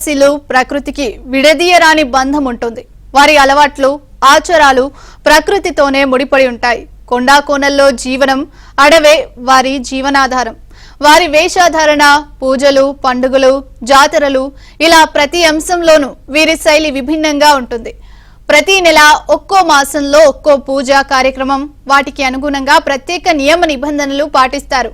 ఆదివాసీలు ప్రకృతికి విడదీయరాని బంధం ఉంటుంది. వారి అలవాట్లు, ఆచారాలు ప్రకృతితోనే ముడిపడి ఉంటాయి. కొండా కోనల్లో జీవనం, అడవే వారి జీవనాధారం. వారి వేషధారణ, పూజలు, పండుగలు, జాతరలు ఇలా ప్రతి అంశంలోనూ వీరి శైలి విభిన్నంగా ఉంటుంది. ప్రతి నెల ఒక్కో మాసంలో ఒక్కో పూజా కార్యక్రమం, వాటికి అనుగుణంగా ప్రత్యేక నియమ నిబంధనలు పాటిస్తారు.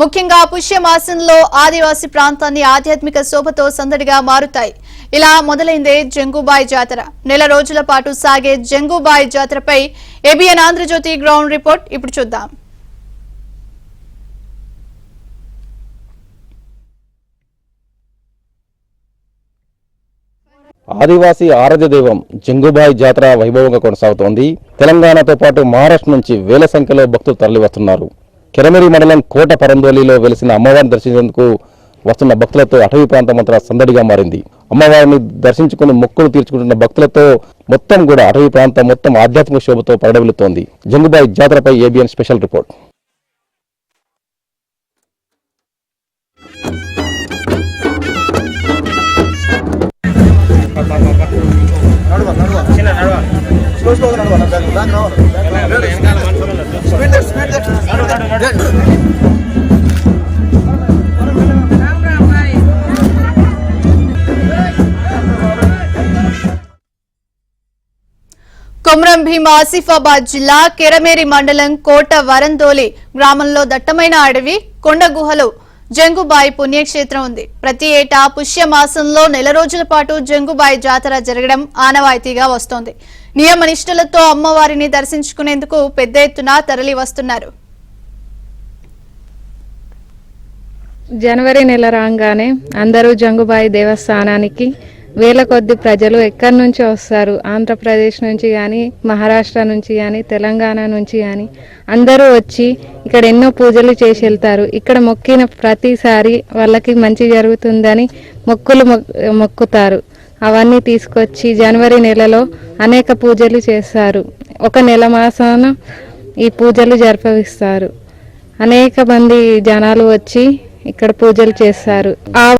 ముఖ్యంగా పుష్యమాసంలో ఆదివాసీ ప్రాంతాన్ని ఆధ్యాత్మిక శోభతో సందడిగా మారుతాయి. ఇలా మొదలైందే జంగుబాయి జాతర. నెల రోజుల పాటు సాగే జంగుబాయి జాతరపై ఏబిఎన్ ఆంధ్రజ్యోతి గ్రౌండ్ రిపోర్ట్ ఇప్పుడు చూద్దాం. ఆదివాసీ ఆరాధ్య దైవం జంగుబాయి జాతర వైభవంగా కొనసాగుతోంది. తెలంగాణతో పాటు మహారాష్ట్ర నుంచి వేల సంఖ్యలో భక్తులు తరలివస్తున్నారు. కెరమెరి మండలం కోట పరందోలిలో వెలిసిన అమ్మవారిని దర్శించేందుకు వస్తున్న భక్తులతో అటవీ ప్రాంతం అంతా సందడిగా మారింది. అమ్మవారిని దర్శించుకుని మొక్కులు తీర్చుకుంటున్న భక్తులతో మొత్తం కూడా అటవీ ప్రాంతం మొత్తం ఆధ్యాత్మిక శోభతో పడవెలుతోంది. జంగుబాయి జాతరపై ఏబిఎన్ స్పెషల్ రిపోర్ట్. కొమరం భీం ఆసిఫాబాద్ జిల్లా కెరమేరి మండలం కోట వరందోలి గ్రామంలో దట్టమైన అడవి, కొండ గుహలో జంగుబాయి పుణ్యక్షేత్రం ఉంది. ప్రతి ఏటా పుష్యమాసంలో నెల రోజుల పాటు జంగుబాయి జాతర జరగడం ఆనవాయితీగా వస్తోంది. నియమ నిష్ఠలతో అమ్మవారిని దర్శించుకునేందుకు పెద్ద ఎత్తున తరలి వస్తున్నారు. జనవరి నెల రాగానే అందరూ జంగుబాయి దేవస్థానానికి వేల కొద్ది ప్రజలు ఎక్కడి నుంచి వస్తారు. ఆంధ్రప్రదేశ్ నుంచి కానీ, మహారాష్ట్ర నుంచి కానీ, తెలంగాణ నుంచి కానీ అందరూ వచ్చి ఇక్కడ ఎన్నో పూజలు చేసి వెళ్తారు. ఇక్కడ మొక్కిన ప్రతిసారి వాళ్ళకి మంచి జరుగుతుందని మొక్కుతారు. అవన్నీ తీసుకొచ్చి జనవరి నెలలో అనేక పూజలు చేస్తారు. ఒక నెల మాసాన ఈ పూజలు జరిపిస్తారు. అనేక మంది జనాలు వచ్చి ఇక్కడ పూజలు చేస్తారు.